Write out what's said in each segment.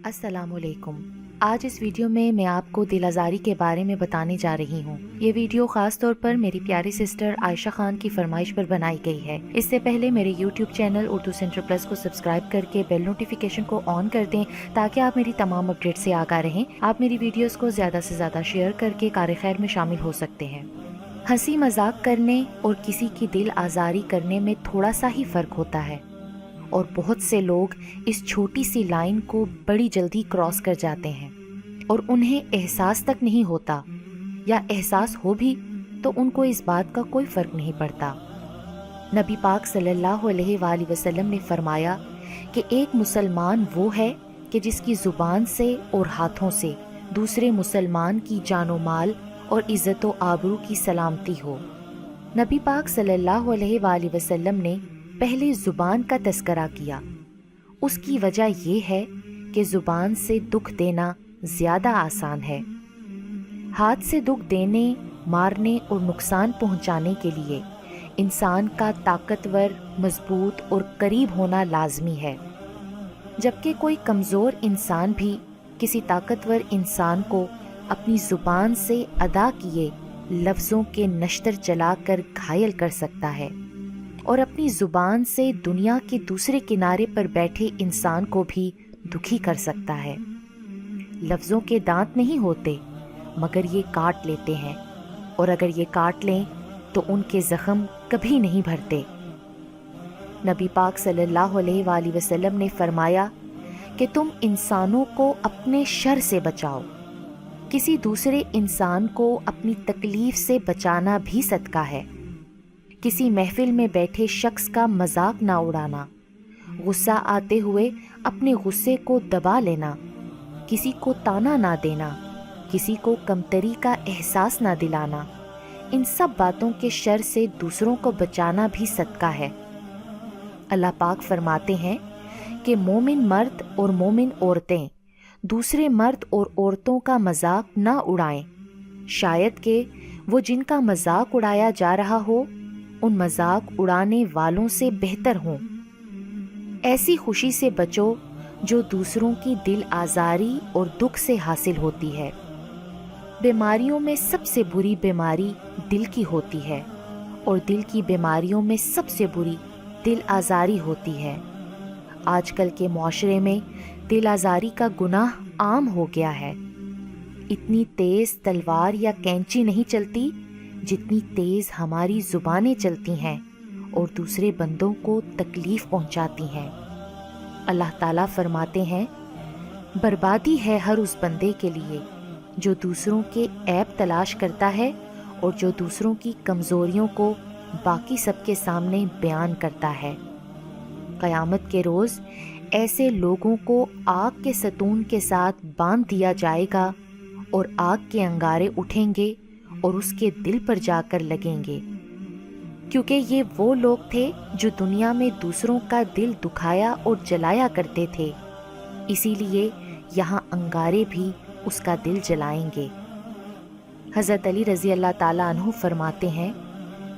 السلام علیکم۔ آج اس ویڈیو میں آپ کو دلازاری کے بارے میں بتانے جا رہی ہوں۔ یہ ویڈیو خاص طور پر میری پیاری سسٹر عائشہ خان کی فرمائش پر بنائی گئی ہے۔ اس سے پہلے میرے YouTube channel Urdu centre plus کو سبسکرائب کر کے بیل نوٹیفیکیشن کو آن کر دیں تاکہ آپ میری تمام اپڈیٹ سے آگاہ رہیں۔ آپ میری ویڈیوز کو زیادہ سے زیادہ شیئر کر کے کار خیر میں شامل ہو سکتے ہیں۔ ہنسی مذاق کرنے اور کسی کی دل آزاری کرنے میں تھوڑا سا ہی فرق ہوتا ہے، اور بہت سے لوگ اس چھوٹی سی لائن کو بڑی جلدی کراس کر جاتے ہیں اور انہیں احساس تک نہیں ہوتا، یا احساس ہو بھی تو ان کو اس بات کا کوئی فرق نہیں پڑتا۔ نبی پاک صلی اللہ علیہ وآلہ وسلم نے فرمایا کہ ایک مسلمان وہ ہے کہ جس کی زبان سے اور ہاتھوں سے دوسرے مسلمان کی جان و مال اور عزت و آبرو کی سلامتی ہو۔ نبی پاک صلی اللہ علیہ وآلہ وسلم نے پہلے زبان کا تذکرہ کیا۔ اس کی وجہ یہ ہے کہ زبان سے دکھ دینا زیادہ آسان ہے۔ ہاتھ سے دکھ دینے، مارنے اور نقصان پہنچانے کے لیے انسان کا طاقتور، مضبوط اور قریب ہونا لازمی ہے، جبکہ کوئی کمزور انسان بھی کسی طاقتور انسان کو اپنی زبان سے ادا کیے لفظوں کے نشتر چلا کر گھائل کر سکتا ہے، اور اپنی زبان سے دنیا کے دوسرے کنارے پر بیٹھے انسان کو بھی دکھی کر سکتا ہے۔ لفظوں کے دانت نہیں ہوتے، مگر یہ کاٹ لیتے ہیں، اور اگر یہ کاٹ لیں تو ان کے زخم کبھی نہیں بھرتے۔ نبی پاک صلی اللہ علیہ وآلہ وسلم نے فرمایا کہ تم انسانوں کو اپنے شر سے بچاؤ۔ کسی دوسرے انسان کو اپنی تکلیف سے بچانا بھی صدقہ ہے۔ کسی محفل میں بیٹھے شخص کا مذاق نہ اڑانا، غصہ آتے ہوئے اپنے غصے کو دبا لینا، کسی کو طعنہ نہ دینا، کسی کو کمتری کا احساس نہ دلانا، ان سب باتوں کے شر سے دوسروں کو بچانا بھی صدقہ ہے۔ اللہ پاک فرماتے ہیں کہ مومن مرد اور مومن عورتیں دوسرے مرد اور عورتوں کا مذاق نہ اڑائیں، شاید کہ وہ جن کا مذاق اڑایا جا رہا ہو ان مذاق اڑانے والوں سے بہتر ہوں۔ ایسی خوشی سے بچو جو دوسروں کی دل آزاری اور دکھ سے حاصل ہوتی ہے۔ بیماریوں میں سب سے بری بیماری دل کی ہوتی ہے، اور دل کی بیماریوں میں سب سے بری دل آزاری ہوتی ہے۔ آج کل کے معاشرے میں دل آزاری کا گناہ عام ہو گیا ہے۔ اتنی تیز تلوار یا کینچی نہیں چلتی جتنی تیز ہماری زبانیں چلتی ہیں اور دوسرے بندوں کو تکلیف پہنچاتی ہیں۔ اللہ تعالیٰ فرماتے ہیں، بربادی ہے ہر اس بندے کے لیے جو دوسروں کے عیب تلاش کرتا ہے اور جو دوسروں کی کمزوریوں کو باقی سب کے سامنے بیان کرتا ہے۔ قیامت کے روز ایسے لوگوں کو آگ کے ستون کے ساتھ باندھ دیا جائے گا، اور آگ کے انگارے اٹھیں گے اور اس کے دل پر جا کر لگیں گے، کیونکہ یہ وہ لوگ تھے جو دنیا میں دوسروں کا دل دکھایا اور جلایا کرتے تھے، اسی لیے یہاں انگارے بھی اس کا دل جلائیں گے۔ حضرت علی رضی اللہ تعالیٰ عنہ فرماتے ہیں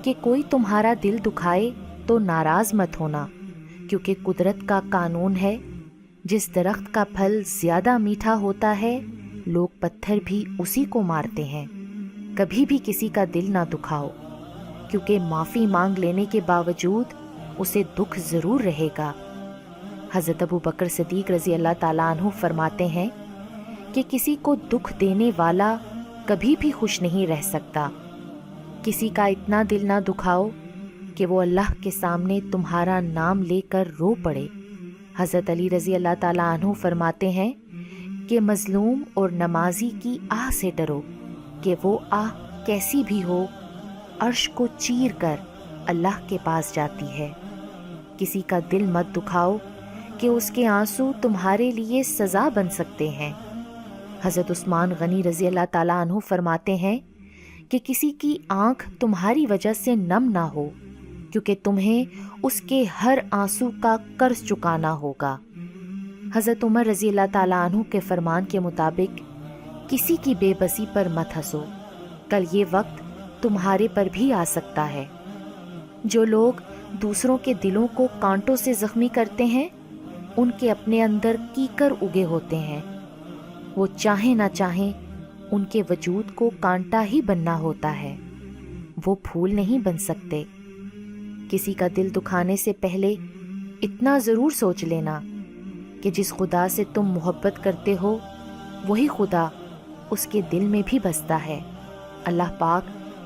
کہ کوئی تمہارا دل دکھائے تو ناراض مت ہونا، کیونکہ قدرت کا قانون ہے، جس درخت کا پھل زیادہ میٹھا ہوتا ہے لوگ پتھر بھی اسی کو مارتے ہیں۔ کبھی بھی کسی کا دل نہ دکھاؤ، کیونکہ معافی مانگ لینے کے باوجود اسے دکھ ضرور رہے گا۔ حضرت ابو بکر صدیق رضی اللہ تعالیٰ عنہ فرماتے ہیں کہ کسی کو دکھ دینے والا کبھی بھی خوش نہیں رہ سکتا۔ کسی کا اتنا دل نہ دکھاؤ کہ وہ اللہ کے سامنے تمہارا نام لے کر رو پڑے۔ حضرت علی رضی اللہ تعالیٰ عنہ فرماتے ہیں کہ مظلوم اور نمازی کی آہ سے ڈرو، کہ وہ آہ کیسی بھی ہو عرش کو چیر کر اللہ کے پاس جاتی ہے۔ کسی کا دل مت دکھاؤ کہ اس کے آنسو تمہارے لیے سزا بن سکتے ہیں۔ حضرت عثمان غنی رضی اللہ تعالیٰ عنہ فرماتے ہیں کہ کسی کی آنکھ تمہاری وجہ سے نم نہ ہو، کیونکہ تمہیں اس کے ہر آنسو کا قرض چکانا ہوگا۔ حضرت عمر رضی اللہ تعالیٰ عنہ کے فرمان کے مطابق کسی کی بے بسی پر مت ہنسو، کل یہ وقت تمہارے پر بھی آ سکتا ہے۔ جو لوگ دوسروں کے دلوں کو کانٹوں سے زخمی کرتے ہیں ان کے اپنے اندر کیکر اگے ہوتے ہیں، وہ چاہیں نہ چاہیں ان کے وجود کو کانٹا ہی بننا ہوتا ہے، وہ پھول نہیں بن سکتے۔ کسی کا دل دکھانے سے پہلے اتنا ضرور سوچ لینا کہ جس خدا سے تم محبت کرتے ہو وہی خدا اس کے دل میں بھی بستا ہے۔ اللہ پاک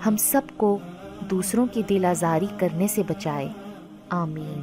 ہم سب کو دوسروں کی دل آزاری کرنے سے بچائے، آمین۔